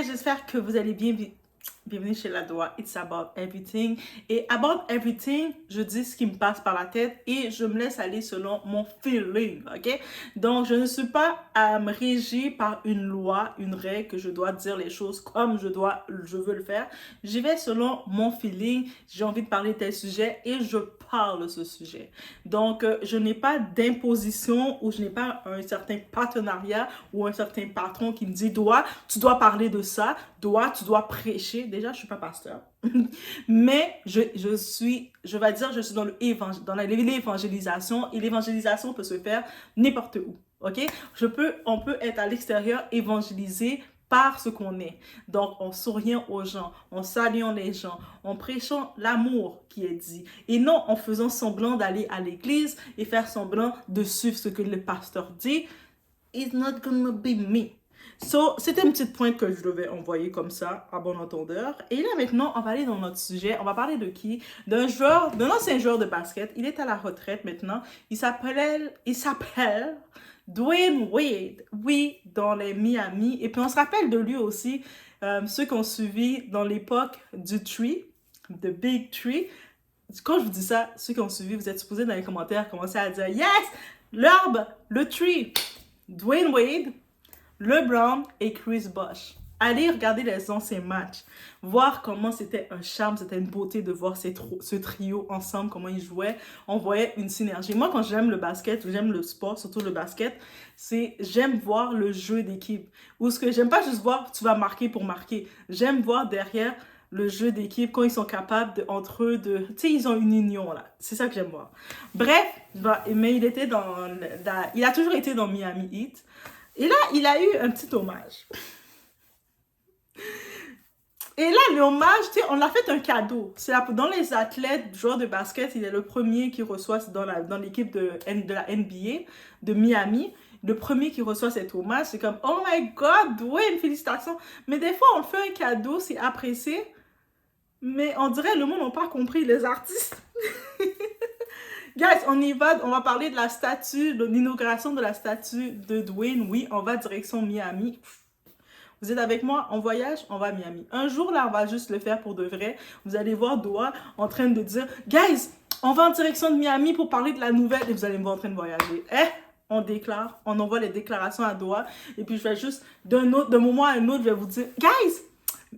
J'espère que vous allez bien. Bienvenue chez La Doua, It's About Everything. Et About Everything, je dis ce qui me passe par la tête et je me laisse aller selon mon feeling, ok? Donc, je ne suis pas régie par une loi, une règle, que je dois dire les choses comme je veux le faire. J'y vais selon mon feeling, j'ai envie de parler de tel sujet et je parle de ce sujet. Donc, je n'ai pas d'imposition ou je n'ai pas un certain partenariat ou un certain patron qui me dit, tu dois parler de ça, tu dois prêcher. Déjà, je suis pas pasteur. Mais je suis dans l'évangélisation et l'évangélisation peut se faire n'importe où. OK? On peut être à l'extérieur évangélisé par ce qu'on est. Donc, en souriant aux gens, en saluant les gens, en prêchant l'amour qui est dit. Et non en faisant semblant d'aller à l'église et faire semblant de suivre ce que le pasteur dit. It's not gonna be me. So, c'était une petite pointe que je devais envoyer comme ça, à bon entendeur. Et là, maintenant, on va aller dans notre sujet. On va parler de qui? D'un ancien joueur de basket. Il est à la retraite maintenant. Il s'appelle Dwyane Wade. Oui, dans les Miami. Et puis, on se rappelle de lui aussi, ceux qui ont suivi dans l'époque du Tree, The Big Tree. Quand je vous dis ça, ceux qui ont suivi, vous êtes supposés dans les commentaires commencer à dire « Yes! L'herbe! Le Tree! » Dwyane Wade, LeBron et Chris Bosh. Allez regarder les anciens matchs, voir comment c'était un charme, c'était une beauté de voir ce trio ensemble, comment ils jouaient. On voyait une synergie. Moi, quand j'aime le basket, j'aime le sport, surtout le basket, j'aime voir le jeu d'équipe. Ou ce que j'aime pas juste voir, tu vas marquer pour marquer. J'aime voir derrière le jeu d'équipe, quand ils sont capables entre eux tu sais, ils ont une union, là. C'est ça que j'aime voir. Bref, mais il a toujours été dans Miami Heat. Et là, il a eu un petit hommage. Et là, le hommage, tu sais, on l'a fait un cadeau. Dans les athlètes, joueurs de basket, il est le premier qui reçoit, dans l'équipe de la NBA de Miami, le premier qui reçoit cet hommage, c'est comme, oh my God, Dwyane, félicitations. Mais des fois, on le fait un cadeau, c'est apprécié, mais on dirait le monde n'a pas compris, les artistes. Guys, on va parler de la statue, de l'inauguration de la statue de Dwyane. Oui, on va direction Miami. Vous êtes avec moi? On voyage, on va à Miami. Un jour, là, on va juste le faire pour de vrai. Vous allez voir Doua en train de dire « Guys, on va en direction de Miami pour parler de la nouvelle. » Et vous allez me voir en train de voyager. On déclare, on envoie les déclarations à Doua. Et puis, je vais juste, d'un moment à un autre, je vais vous dire « Guys,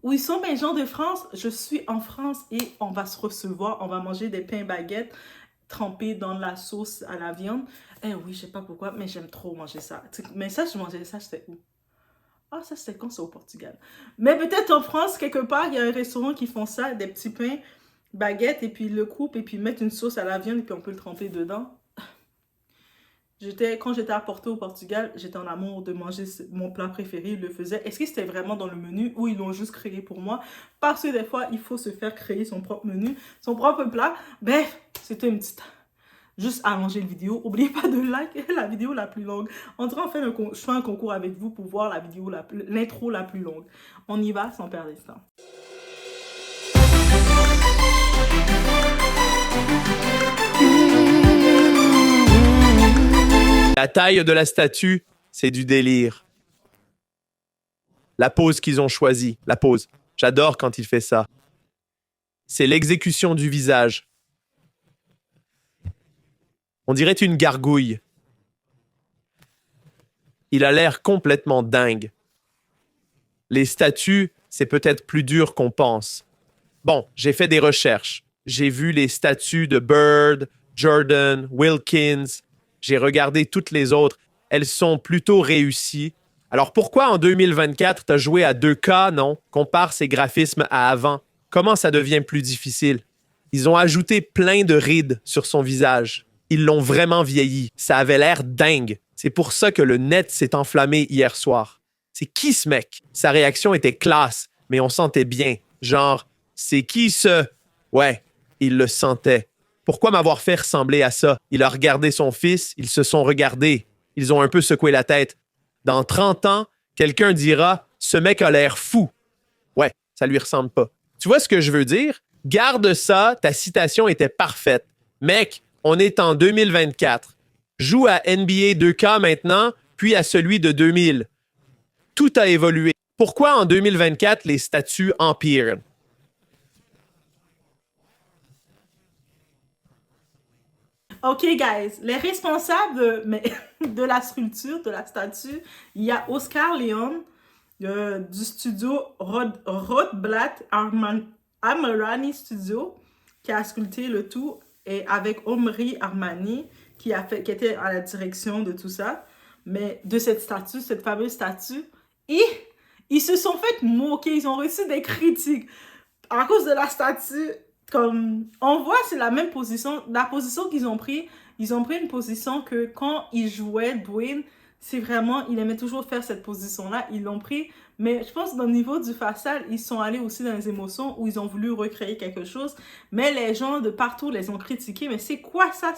où ils sont mes gens de France? Je suis en France et on va se recevoir. On va manger des pains baguettes trempé dans la sauce à la viande. Oui, je sais pas pourquoi, mais j'aime trop manger ça. Mais ça, je mangeais ça, c'était où? Ah, ça, c'était quand? C'est au Portugal. Mais peut-être en France, quelque part, il y a un restaurant qui font ça, des petits pains, baguettes, et puis ils le coupent, et puis ils mettent une sauce à la viande, et puis on peut le tremper dedans. Quand j'étais à Porto au Portugal, j'étais en amour de manger mon plat préféré, ils le faisaient. Est-ce que c'était vraiment dans le menu ou ils l'ont juste créé pour moi? Parce que des fois, il faut se faire créer son propre menu, son propre plat. Bref, c'était une petite... Juste allonger la vidéo. N'oubliez pas de liker la vidéo la plus longue. On dirait je fais un concours avec vous pour voir l'intro la plus longue. On y va sans perdre de temps. La taille de la statue, c'est du délire. La pose qu'ils ont choisie, la pose. J'adore quand il fait ça. C'est l'exécution du visage. On dirait une gargouille. Il a l'air complètement dingue. Les statues, c'est peut-être plus dur qu'on pense. Bon, j'ai fait des recherches. J'ai vu les statues de Bird, Jordan, Wilkins. J'ai regardé toutes les autres. Elles sont plutôt réussies. Alors pourquoi en 2024, t'as joué à 2K, non? Compare ces graphismes à avant. Comment ça devient plus difficile? Ils ont ajouté plein de rides sur son visage. Ils l'ont vraiment vieilli. Ça avait l'air dingue. C'est pour ça que le net s'est enflammé hier soir. C'est qui ce mec? Sa réaction était classe, mais on sentait bien. Genre, c'est qui ce... Ouais, il le sentait. Pourquoi m'avoir fait ressembler à ça? Il a regardé son fils, ils se sont regardés. Ils ont un peu secoué la tête. Dans 30 ans, quelqu'un dira « Ce mec a l'air fou ». Ouais, ça lui ressemble pas. Tu vois ce que je veux dire? Garde ça, ta citation était parfaite. Mec, on est en 2024. Joue à NBA 2K maintenant, puis à celui de 2000. Tout a évolué. Pourquoi en 2024 les statues empirent? Ok, guys, les responsables de la sculpture, de la statue, il y a Oscar Leon du studio Rothblatt Amarani Studio qui a sculpté le tout et avec Omri Armani qui était à la direction de tout ça, mais de cette statue, cette fameuse statue. Et ils se sont fait moquer, ils ont reçu des critiques à cause de la statue. Comme on voit, c'est la même position, la position qu'ils ont pris. Ils ont pris une position que quand ils jouaient Dwayne, c'est vraiment, il aimait toujours faire cette position-là. Ils l'ont pris, mais je pense qu'au niveau du facial, ils sont allés aussi dans les émotions où ils ont voulu recréer quelque chose. Mais les gens de partout les ont critiqués. Mais c'est quoi ça,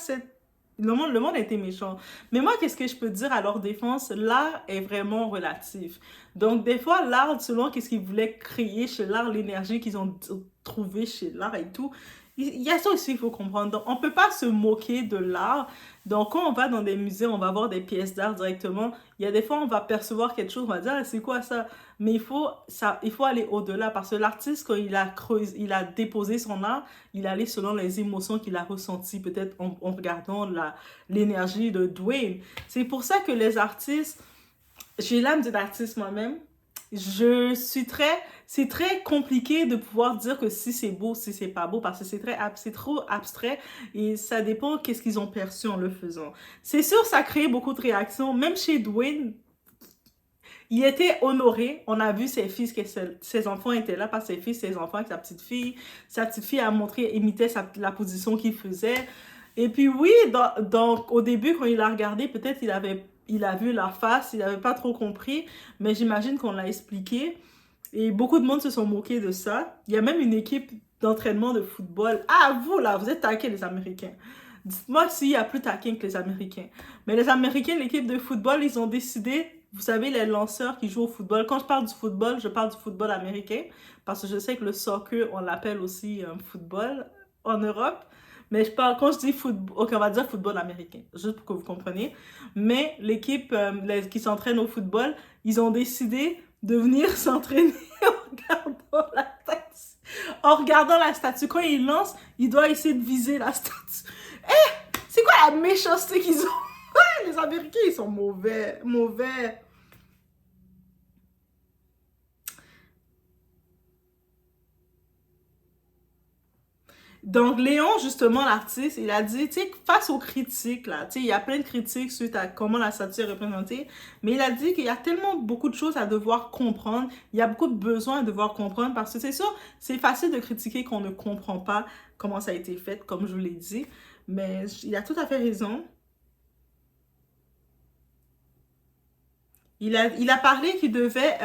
le monde a été méchant. Mais moi, qu'est-ce que je peux dire à leur défense? L'art est vraiment relatif. Donc, des fois, l'art, selon qu'est-ce qu'ils voulaient créer chez l'art, l'énergie qu'ils ont trouvé chez l'art et tout, il y a ça aussi qu'il faut comprendre. Donc, on ne peut pas se moquer de l'art. Donc, quand on va dans des musées, on va voir des pièces d'art directement. Il y a des fois, on va percevoir quelque chose, on va dire, ah, c'est quoi ça? Mais il faut aller au-delà parce que l'artiste, quand il a creusé, il a déposé son art, il allait selon les émotions qu'il a ressenties, peut-être en regardant l'énergie de Dwayne. C'est pour ça que les artistes, j'ai l'âme d'un artiste moi-même. C'est très compliqué de pouvoir dire que si c'est beau, si c'est pas beau, parce que c'est trop abstrait et ça dépend qu'est-ce qu'ils ont perçu en le faisant. C'est sûr, ça a créé beaucoup de réactions. Même chez Dwayne, il était honoré. On a vu ses fils, que ses enfants étaient là, pas ses fils, ses enfants avec sa petite fille. Sa petite fille a montré, imitait la position qu'il faisait. Et puis oui, au début, quand il a regardé, peut-être il a vu la face, il n'avait pas trop compris, mais j'imagine qu'on l'a expliqué. Et beaucoup de monde se sont moqués de ça. Il y a même une équipe d'entraînement de football. Ah, vous là, vous êtes taqués les Américains. Dites-moi s'il y a plus taquins que les Américains. Mais les Américains, l'équipe de football, ils ont décidé, vous savez, les lanceurs qui jouent au football. Quand je parle du football, je parle du football américain, parce que je sais que le soccer, on l'appelle aussi football en Europe. Mais quand je dis football, ok, on va dire football américain, juste pour que vous compreniez. Mais l'équipe qui s'entraîne au football, ils ont décidé de venir s'entraîner en regardant la statue. Quand ils lancent, ils doivent essayer de viser la statue. Eh, c'est quoi la méchanceté qu'ils ont? Les Américains, ils sont mauvais, mauvais. Donc, Léon, justement, l'artiste, il a dit, tu sais, face aux critiques, là, tu sais, il y a plein de critiques suite à comment la statue est représentée, mais il a dit qu'il y a tellement beaucoup de choses à devoir comprendre, il y a beaucoup de besoins à devoir comprendre, parce que c'est sûr, c'est facile de critiquer qu'on ne comprend pas comment ça a été fait, comme je vous l'ai dit, mais il a tout à fait raison. Il a parlé qu'il devait,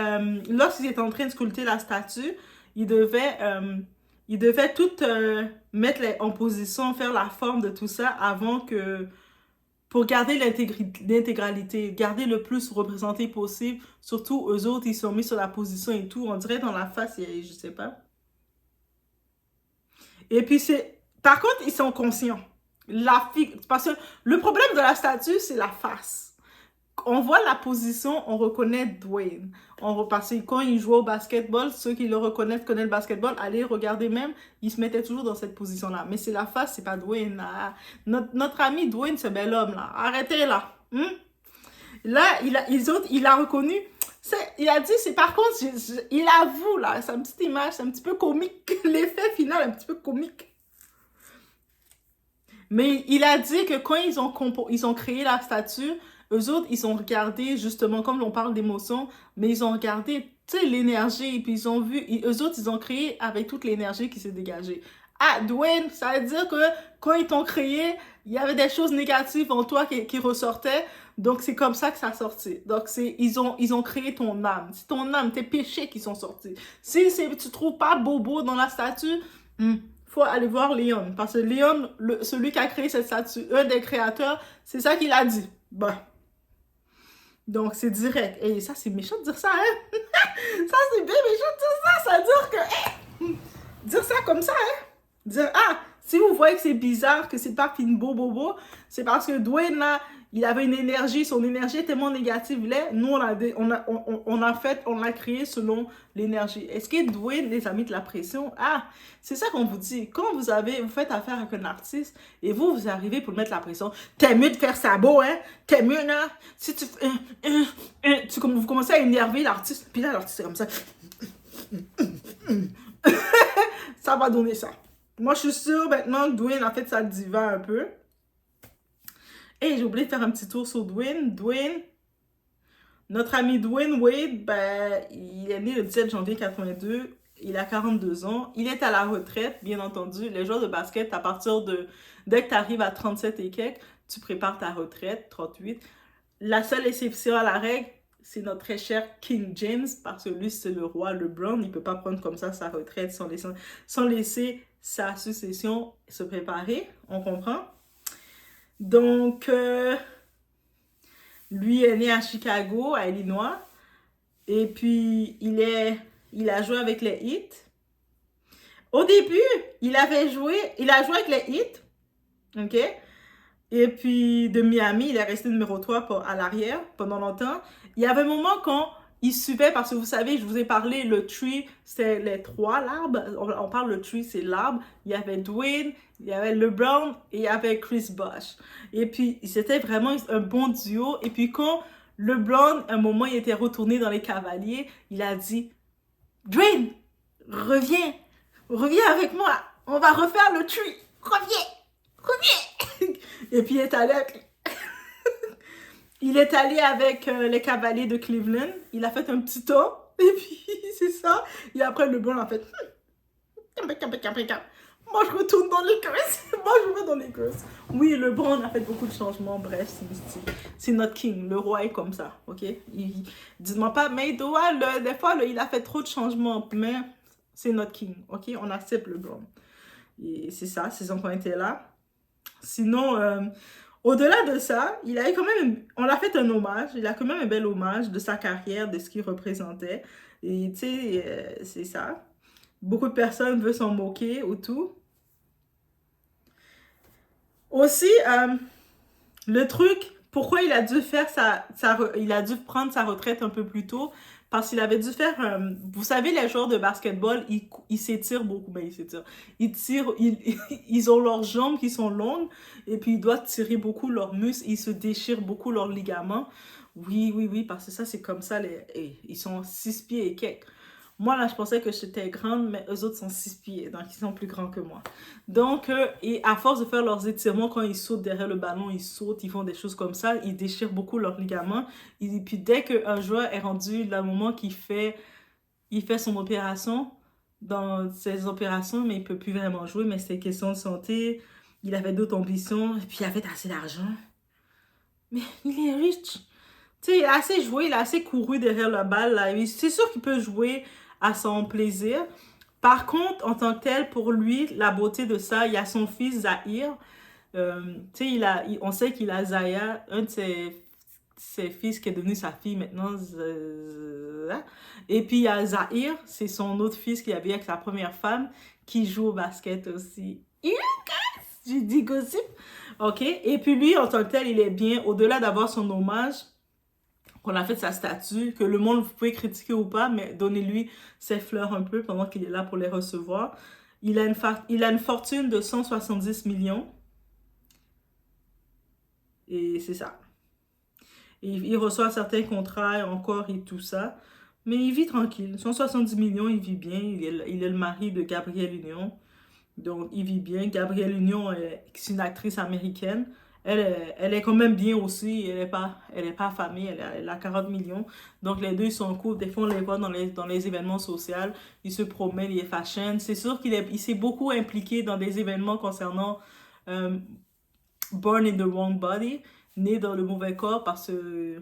lorsqu'il était en train de sculpter la statue, il devait, euh, il devait tout mettre en position, faire la forme de tout ça avant que, pour garder l'intégralité, garder le plus représenté possible. Surtout, eux autres, ils sont mis sur la position et tout. On dirait dans la face, je sais pas. Et puis, par contre, ils sont conscients. Parce que le problème de la statue, c'est la face. On voit la position, on reconnaît Dwayne. Parce que quand il jouait au basketball, ceux qui le reconnaissent, connaissent le basketball, allez regarder même, il se mettait toujours dans cette position-là. Mais c'est la face, c'est pas Dwayne. Là. Notre ami Dwayne, ce bel homme là. Arrêtez là. Là, il a reconnu. Il a dit, c'est par contre, il avoue là, c'est une petite image, c'est un petit peu comique. L'effet final, un petit peu comique. Mais il a dit que quand ils ont créé la statue, eux autres, ils ont regardé, justement, comme on parle d'émotion, mais ils ont regardé, tu sais, l'énergie, et puis ils ont vu, eux autres, ils ont créé avec toute l'énergie qui s'est dégagée. Ah, Dwayne, ça veut dire que quand ils t'ont créé, il y avait des choses négatives en toi qui ressortaient, donc c'est comme ça que ça sortit. Donc ils ont créé ton âme. C'est ton âme, tes péchés qui sont sortis. Si tu trouves pas Bobo dans la statue, faut aller voir Léon. Parce que Léon, celui qui a créé cette statue, un des créateurs, c'est ça qu'il a dit. Bah. Donc, c'est direct. Et ça, c'est méchant de dire ça, hein? Ça, c'est bien méchant de dire ça. Ça veut dire que... dire ça comme ça, hein? Dire, ah, si vous voyez que c'est bizarre, que c'est pas Finbo Bobo, c'est parce que Dwayne, là, Il avait une énergie, son énergie est tellement négative. Là, nous, on a créé selon l'énergie. Est-ce que Dwayne les a mis de la pression? Ah, c'est ça qu'on vous dit. Quand vous faites affaire avec un artiste et vous arrivez pour mettre la pression, t'es mieux de faire ça beau, hein? T'es mieux, là? Si tu, vous commencez à énerver l'artiste, puis là, l'artiste est comme ça. Ça va donner ça. Moi, je suis sûre maintenant que Dwayne a fait sa diva un peu. Et j'ai oublié de faire un petit tour sur Dwayne. Dwayne, notre ami Dwayne Wade, ben, il est né le 17 janvier 82. Il a 42 ans. Il est à la retraite, bien entendu. Les joueurs de basket, à partir de... Dès que tu arrives à 37 et quelques, tu prépares ta retraite, 38. La seule exception à la règle, c'est notre très cher King James, parce que lui, c'est le roi LeBron. Il ne peut pas prendre comme ça sa retraite sans laisser sa succession se préparer. On comprend? Donc, lui est né à Chicago, à Illinois. Et puis, il a joué avec les Heat. Au début, il a joué avec les Heat. OK? Et puis, de Miami, il est resté numéro 3 à l'arrière pendant longtemps. Il y avait un moment quand il suivait, parce que vous savez, je vous ai parlé, le tree, c'est les trois, l'arbre. On parle le tree, c'est l'arbre. Il y avait Dwayne, il y avait LeBron et il y avait Chris Bosh. Et puis, c'était vraiment un bon duo. Et puis, quand LeBron, un moment, il était retourné dans les Cavaliers, il a dit, Dwayne, reviens avec moi. On va refaire le tree. Reviens. Et puis, il est allé avec les Cavaliers de Cleveland. Il a fait un petit tour. Et puis, c'est ça. Et après, LeBron a fait... Moi, je retourne dans les Lakers. Moi, je vais dans les Lakers. Oui, LeBron a fait beaucoup de changements. Bref, c'est notre king. Le roi est comme ça, OK? Dites-moi pas, mais des fois, il a fait trop de changements. Mais c'est notre king, OK? On accepte LeBron. Et c'est ça, ces enfants étaient là. Sinon... au-delà de ça, on a fait un hommage, il a quand même un bel hommage de sa carrière, de ce qu'il représentait. Et tu sais, c'est ça. Beaucoup de personnes veulent s'en moquer ou tout. Aussi, le truc, pourquoi il a dû il a dû prendre sa retraite un peu plus tôt, parce qu'il avait dû faire, vous savez, les joueurs de basketball, ils s'étirent beaucoup, mais ils tirent, ils ont leurs jambes qui sont longues, et puis ils doivent tirer beaucoup leurs muscles, ils se déchirent beaucoup leurs ligaments. Oui, parce que ça, c'est comme ça, ils sont 6 pieds et quelques. Moi, là, je pensais que j'étais grande, mais eux autres sont 6 pieds, donc ils sont plus grands que moi. Donc, et à force de faire leurs étirements, quand ils sautent derrière le ballon, ils sautent, ils font des choses comme ça, ils déchirent beaucoup leurs ligaments. Et puis, dès qu'un joueur est rendu le moment il fait son opération, dans ses opérations, mais il peut plus vraiment jouer, mais c'est question de santé, il avait d'autres ambitions, et puis il avait assez d'argent. Mais il est riche. Tu sais, il a assez joué, il a assez couru derrière la balle, là. C'est sûr qu'il peut jouer à son plaisir. Par contre, en tant que tel, pour lui, la beauté de ça, il y a son fils Zahir. Tu sais, on sait qu'il a Zaya, un de ses fils qui est devenu sa fille maintenant. Et puis il y a Zahir, c'est son autre fils qu'il avait avec sa première femme, qui joue au basket aussi. J'ai dit gossip. OK. Et puis lui, en tant que tel, il est bien, au-delà d'avoir son hommage, qu'on a fait sa statue, que le monde, vous pouvez critiquer ou pas, mais donnez-lui ses fleurs un peu pendant qu'il est là pour les recevoir. Il a une fortune de 170 millions. Et c'est ça. Il reçoit certains contrats encore et tout ça. Mais il vit tranquille. 170 millions, il vit bien. Il est le mari de Gabrielle Union. Donc, il vit bien. Gabrielle Union, c'est une actrice américaine. Elle est quand même bien aussi. Elle est pas affamée. Elle a 40 millions. Donc, les deux, ils sont en couple. Des fois, on les voit dans les événements sociaux. Ils se promènent, ils fashion. C'est sûr il s'est beaucoup impliqué dans des événements concernant Born in the Wrong Body, né dans le mauvais corps, parce que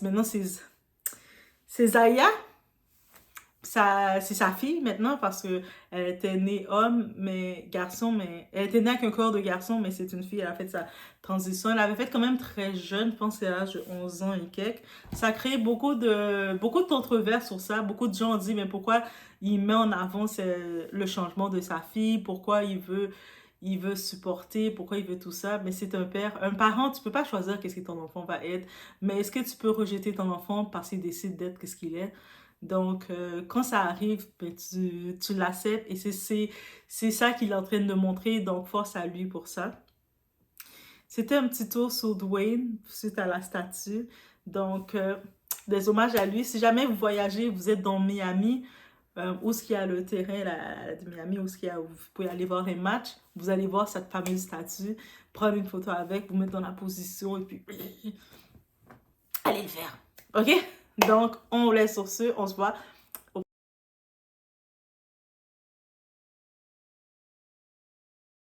maintenant, c'est Zaya. C'est sa fille maintenant parce que elle était née homme, mais garçon, mais elle était née avec un corps de garçon, mais c'est une fille, elle a fait sa transition. Elle avait fait quand même très jeune, je pense que c'est à l'âge de 11 ans et quelques. Ça a créé beaucoup de controverses sur ça. Beaucoup de gens ont dit, mais pourquoi il met en avant le changement de sa fille? Pourquoi il veut il veut supporter, pourquoi il veut tout ça. Mais c'est un père. Un parent, tu peux pas choisir qu'est-ce que ton enfant va être. Mais est-ce que tu peux rejeter ton enfant parce qu'il décide d'être qu'est-ce qu'il est? Donc, quand ça arrive, ben, tu l'acceptes et c'est ça qu'il est en train de montrer. Donc, force à lui pour ça. C'était un petit tour sur Dwayne suite à la statue. Donc, des hommages à lui. Si jamais vous voyagez, vous êtes dans Miami, où est-ce qu'il y a le terrain de Miami, où est-ce qu'il y a, vous pouvez aller voir un match, vous allez voir cette fameuse statue, prendre une photo avec, vous mettre dans la position et puis allez le faire. OK? Donc, on laisse sur ce, on se voit